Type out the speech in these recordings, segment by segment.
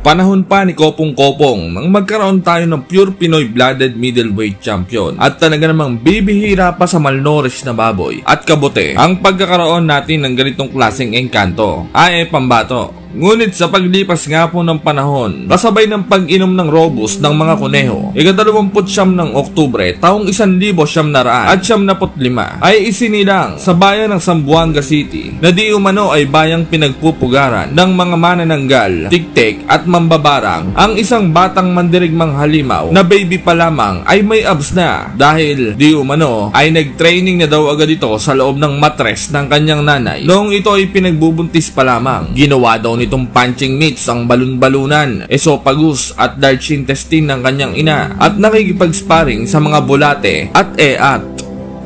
Panahon pa ni Kopong-Kopong nang magkaroon tayo ng pure Pinoy-blooded middleweight champion at talaga namang bibihira pa sa malnourished na baboy at kabote ang pagkakaroon natin ng ganitong klaseng engkanto. Pambato. Ngunit sa paglipas nga po ng panahon, kasabay ng pag-inom ng robust ng mga kuneho, ika-29 ng Oktubre taong 1975 ay isinilang sa bayan ng Zamboanga City na di umano ay bayang pinagpupugaran ng mga manananggal, tiktik at mambabarang. Ang isang batang mandirigmang halimaw na baby pa lamang ay may abs na dahil di umano ay nag-training na daw agad ito sa loob ng matres ng kanyang nanay noong ito ay pinagbubuntis pa lamang. Ginawa daw nitong punching meats ang balon-balunan, esophagus at large intestine ng kanyang ina at nakikipag-sparring sa mga bulate at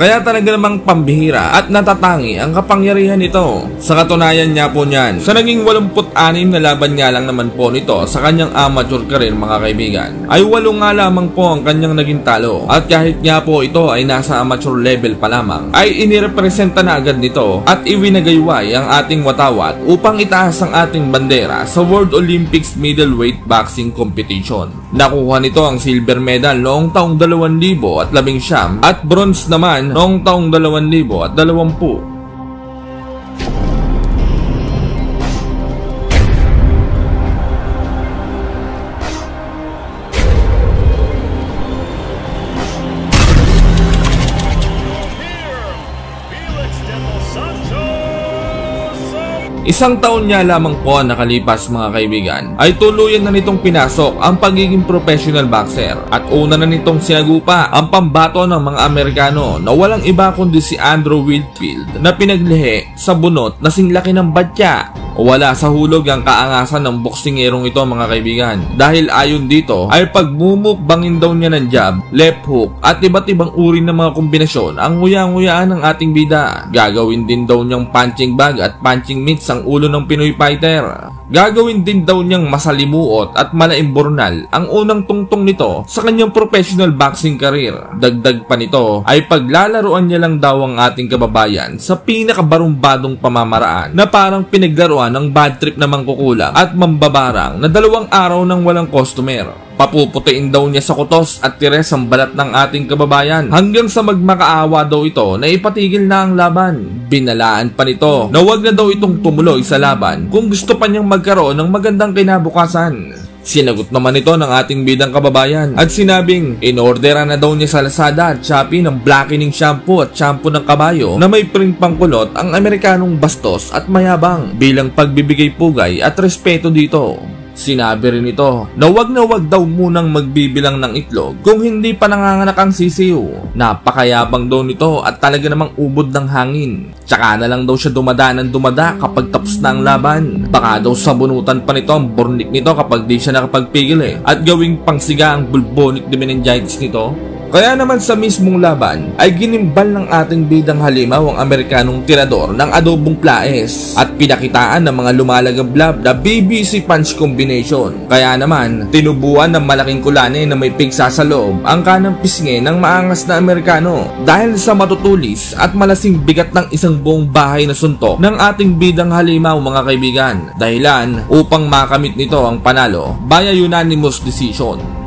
Kaya talaga namang pambihira at natatangi ang kapangyarihan nito. Sa katunayan niya po niyan, sa naging 86 na laban nga lang naman po nito sa kanyang amateur career mga kaibigan, ay 8 nga lamang po ang kanyang naging talo. At kahit nga po ito ay nasa amateur level pa lamang, ay inirepresenta na agad nito at iwinagayway ang ating watawat upang itaas ang ating bandera sa World Olympics Middleweight Boxing Competition. Nakuha nito ang silver medal noong taong 2019 at bronze naman noong taong 2020. Isang taon niya lamang po nakalipas mga kaibigan, ay tuluyan na nitong pinasok ang pagiging professional boxer at una na nitong sinagupa ang pambato ng mga Amerikano na walang iba kundi si Andrew Whitfield na pinaglihi sa bunot na singlaki ng batya. Wala sa hulog ang kaangasan ng boksingerong ito mga kaibigan, dahil ayon dito ay pagmumukbangin daw niya ng jab, left hook at iba't ibang uri ng mga kombinasyon ang nguya-nguyaan ng ating bida. Gagawin din daw niyang punching bag at punching mitts ang ulo ng Pinoy fighter. Gagawin din daw niyang masalimuot at malaimbornal ang unang tungtong nito sa kanyang professional boxing career. Dagdag pa nito ay paglalaruan niya lang daw ang ating kababayan sa pinakabarumbadong pamamaraan na parang pinaglaruan ng bad trip na mangkukulang at mambabarang na 2 araw nang walang customer. Papuputiin daw niya sa kutos at tires ang balat ng ating kababayan hanggang sa magmakaawa daw ito na ipatigil na ang laban. Binalaan pa nito na wag na daw itong tumuloy sa laban kung gusto pa niyang magkaroon ng magandang kinabukasan. Sinagot naman ito ng ating bidang kababayan at sinabing in-orderan na daw niya sa Lazada at Shopee ng blackening shampoo at shampoo ng kabayo na may print pangkulot ang Amerikanong bastos at mayabang bilang pagbibigay pugay at respeto dito. Sinabi rin ito na wag daw munang magbibilang ng itlog kung hindi pa nanganganak ang sisiw. Napakayabang daw nito at talaga namang ubod ng hangin. Tsaka na lang daw siya dumada kapag tapos na ang laban. Baka daw sabunutan pa nito ang bornik nito kapag di siya nakapagpigil at gawing pangsiga ang bulbonic meningitis nito. Kaya naman sa mismong laban ay ginimbal ng ating bidang halimaw ang Amerikanong tirador ng adobong plaes at pinakitaan ng mga lumalagablab na BBC punch combination. Kaya naman tinubuan ng malaking kulane na may pigsa sa loob ang kanang pisngi ng maangas na Amerikano dahil sa matutulis at malasing bigat ng isang buong bahay na suntok ng ating bidang halimaw mga kaibigan. Dahilan upang makamit nito ang panalo via unanimous decision.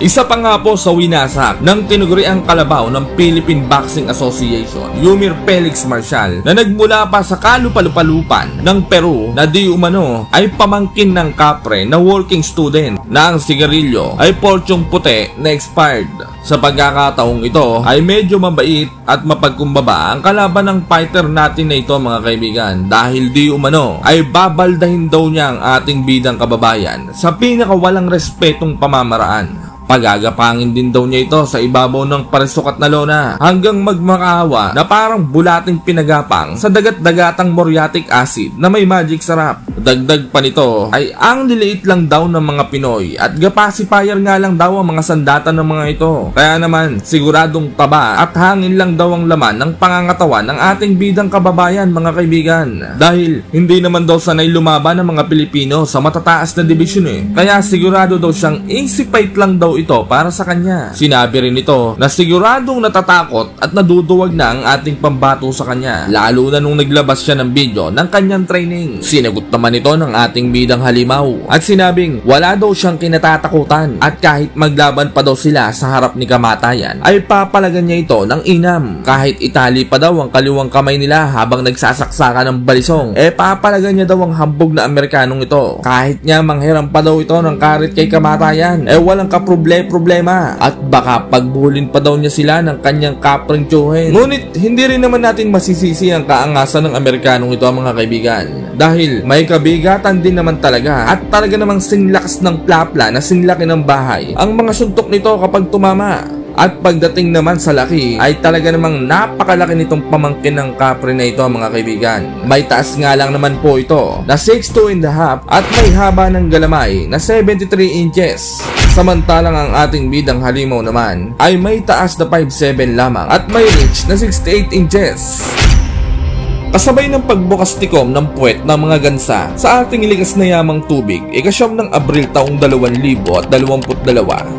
Isa pa nga po sa winasak ng tinuguriang kalabaw ng Philippine Boxing Association, Yumir Felix Marcial, na nagmula pa sa kalupalupalupan ng Peru na di umano ay pamangkin ng kapre na working student na ang sigarilyo ay porsyong puti na expired. Sa pagkakataong ito ay medyo mabait at mapagkumbaba ang kalaban ng fighter natin na ito mga kaibigan, dahil di umano ay babaldahin daw niya ang ating bidang kababayan sa pinakawalang respetong pamamaraan. Pagagapangin din daw niya ito sa ibabaw ng parisukat na lona hanggang magmakaawa na parang bulating pinagapang sa dagat-dagatang muriatic acid na may magic sarap. Dagdag pa nito ay ang liliit lang daw ng mga Pinoy at gapasipayer nga lang daw ang mga sandata ng mga ito. Kaya naman siguradong taba at hangin lang daw ang laman ng pangangatawan ng ating bidang kababayan mga kaibigan. Dahil hindi naman daw sanay lumaban ng mga Pilipino sa matataas na dibisyon Kaya sigurado daw siyang easy fight lang daw ito para sa kanya. Sinabi rin ito na siguradong natatakot at naduduwag na ang ating pambato sa kanya, lalo na nung naglabas siya ng video ng kanyang training. Sinagot naman ito ng ating bidang Halimaw at sinabing wala daw siyang kinatatakutan at kahit maglaban pa daw sila sa harap ni kamatayan ay papalagan niya ito ng inam. Kahit itali pa daw ang kaliwang kamay nila habang nagsasaksakan ng balisong, papalagan niya daw ang hambog na Amerikanong ito. Kahit niya manghiram pa daw ito ng karit kay kamatayan, walang problema at baka pagbulin pa daw niya sila ng kanyang kapring tsuhin. Ngunit hindi rin naman natin masisisi ang kaangasan ng Amerikanong ito mga kaibigan, dahil may kabigatan din naman talaga at talaga namang sinlakas ng plapla na sinlaki ng bahay ang mga suntok nito kapag tumama. At pagdating naman sa laki ay talaga namang napakalaki nitong pamangkin ng kapre na ito mga kaibigan. May taas nga lang naman po ito na 6'2.5" at may haba ng galamay na 73 inches. Samantalang ang ating bidang Halimaw naman ay may taas na 5'7" lamang at may reach na 68 inches. Kasabay ng pagbukas tikom ng puwet ng mga gansa sa ating likas na yamang tubig, ikasyam ng Abril taong 2022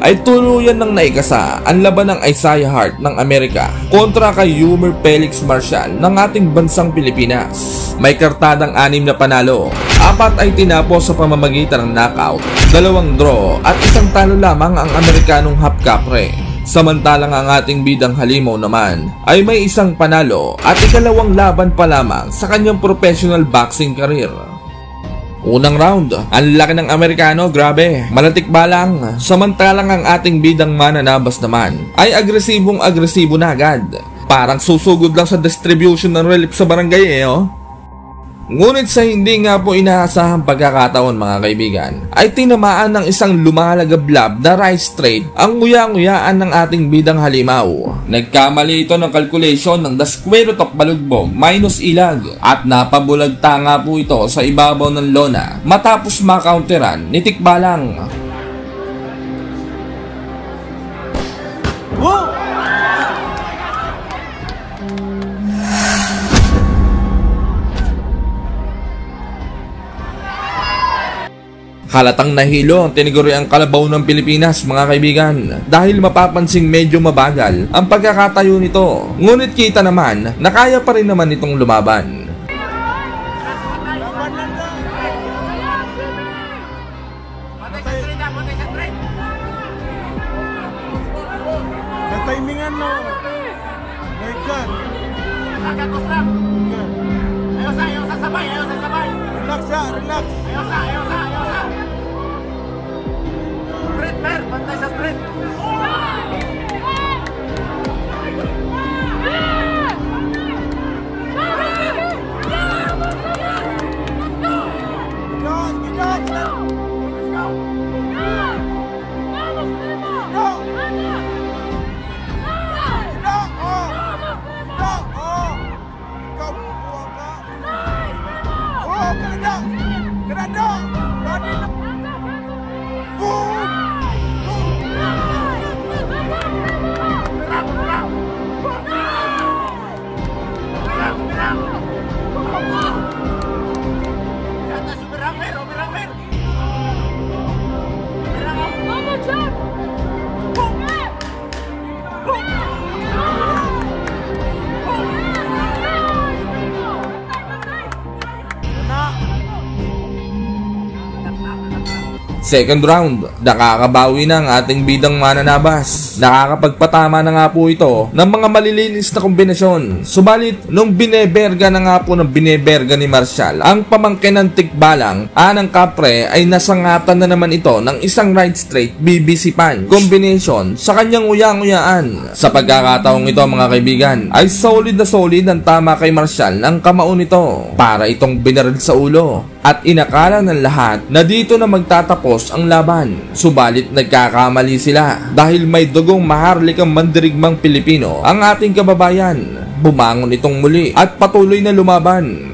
ay tuluyan ng naikasa ang laban ng Isaiah Hart ng Amerika kontra kay Yumir Felix Marcial ng ating bansang Pilipinas. May kartadang 6 na panalo, 4 ay tinapos sa pamamagitan ng knockout, 2 draw at 1 talo lamang ang Amerikanong half kapre. Samantalang ang ating bidang Halimaw naman ay may 1 panalo at 2 laban pa lamang sa kanyang professional boxing career. Unang round, ang laki ng Amerikano, grabe, malatik balang. Samantalang ang ating bidang mananabas naman ay agresibo na agad. Parang susugod lang sa distribution ng relief sa barangay Ngunit sa hindi nga po inaasahang pagkakataon mga kaibigan, ay tinamaan ng isang lumalagablab na right straight ang nguya-nguyaan ng ating bidang Halimaw. Nagkamali ito ng calculation ng the square root of balugbog minus ilag at napabulagta nga po ito sa ibabaw ng lona matapos makounteran ni Tikbalang. Halatang nahilo ang tiniguriang kalabaw ng Pilipinas mga kaibigan dahil mapapansing medyo mabagal ang pagkakatayo nito. Ngunit kita naman na kaya pa rin naman itong lumaban. Natimingan mo. My God. Ayaw sa sabay. Relax siya, relax. Ayaw sa. Sprint, mer. Pantay sa sprint. Second round, nakakabawi na ang ating bidang mananabas. Nakakapagpatama na nga po ito ng mga malilinis na kombinasyon. Subalit, nung bineberga na nga po ng bineberga ni Marcial ang pamangkin ng Tikbalang, anang kapre ay nasangatan na naman ito ng isang right straight BBC punch combination sa kanyang uyang-uyaan. Sa pagkakataong ito mga kaibigan, ay solid na solid ang tama kay Marcial ng kamao nito para itong binaril sa ulo. At inakala ng lahat na dito na magtatapos ang laban. Subalit nagkakamali sila dahil may dugong maharlikang mandirigmang Pilipino ang ating kababayan. Bumangon itong muli at patuloy na lumaban.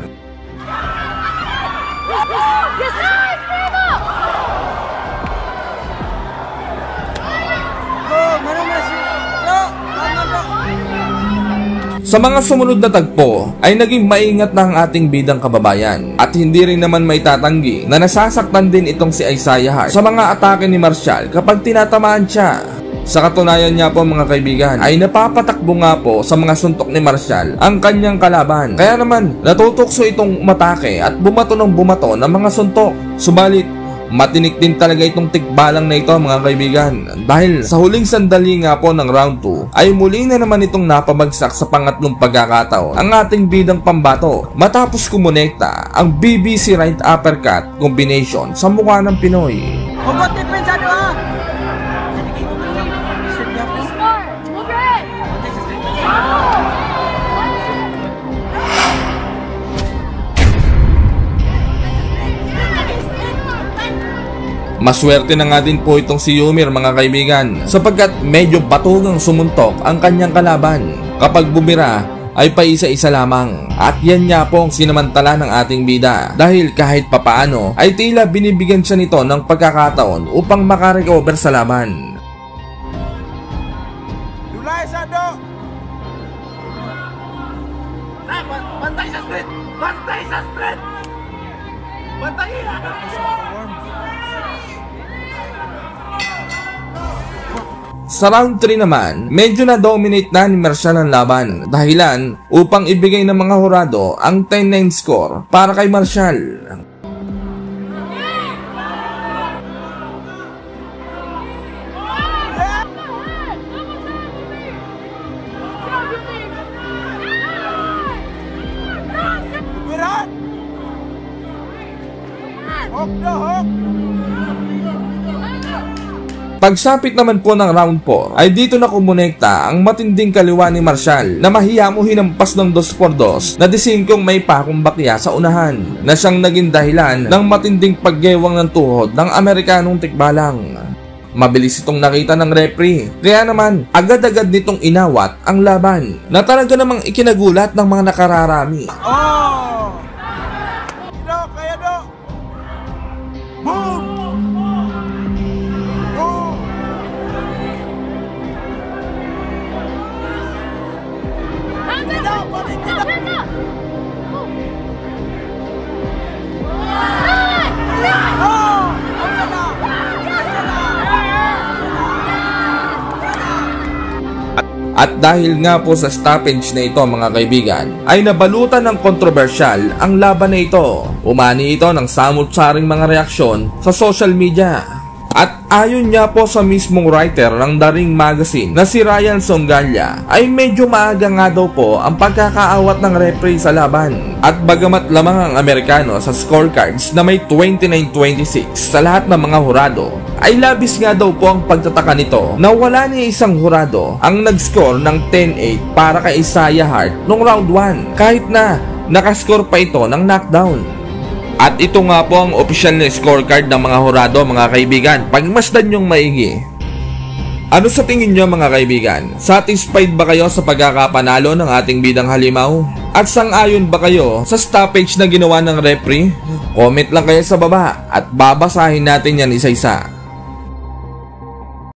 Sa mga sumunod na tagpo ay naging maingat na ang ating bidang kababayan at hindi rin naman may tatanggi na nasasaktan din itong si Isaiah Hart sa mga atake ni Marshall kapag tinatamaan siya. Sa katunayan niya po mga kaibigan ay napapatakbo nga po sa mga suntok ni Marshall ang kanyang kalaban. Kaya naman natutukso itong umatake at bumato ng bumato ng mga suntok. Subalit matinik din talaga itong tikbalang na ito mga kaibigan dahil sa huling sandali nga po ng round 2 ay muli na naman itong napabagsak sa pangatlong pagkakataon ang ating bidang pambato matapos kumonekta ang BBC right uppercut combination sa mukha ng Pinoy. Maswerte na nga din po itong si Yumir mga kaibigan sapagkat medyo batugang sumuntok ang kanyang kalaban. Kapag bumira ay paisa-isa lamang at yan nga po ang sinamantala ng ating bida dahil kahit papaano ay tila binibigyan siya nito ng pagkakataon upang makarecover sa laban. Dulay Sado! Bantay sa street! Bantay sa street! Bantay! Sa round 3 naman, medyo na-dominate na ni Marshall ang laban dahilan upang ibigay ng mga hurado ang 10-9 score para kay Marshall. Pagsapit naman po ng round 4 ay dito na kumonekta ang matinding kaliwa ni Marshall na mahiya mo hinampas ng 2x2 na disingkong may pakumbakya sa unahan na siyang naging dahilan ng matinding paggewang ng tuhod ng Amerikanong tikbalang. Mabilis itong nakita ng referee kaya naman agad-agad nitong inawat ang laban na talaga namang ikinagulat ng mga nakararami. Kaya do! Boom! At dahil nga po sa stoppage na ito mga kaibigan, ay nabalutan ng kontrobersyal ang laban na ito. Umani ito ng samut-saring mga reaksyon sa social media. At ayon niya po sa mismong writer ng The Ring Magazine na si Ryan Songalia ay medyo maaga nga daw po ang pagkakaawat ng referee sa laban. At bagamat lamang ang Amerikano sa scorecards na may 29-26 sa lahat ng mga hurado, ay labis nga daw po ang pagtataka nito na wala ni isang hurado ang nag-score ng 10-8 para kay Isaiah Hart noong round 1 kahit na nakascore pa ito ng knockdown. At ito nga po ang opisyal na scorecard ng mga hurado mga kaibigan. Pagmasdan nyong maigi. Ano sa tingin nyo mga kaibigan? Satisfied ba kayo sa pagkakapanalo ng ating bidang halimaw? At sang-ayon ba kayo sa stoppage na ginawa ng referee? Comment lang kayo sa baba at babasahin natin yan isa-isa.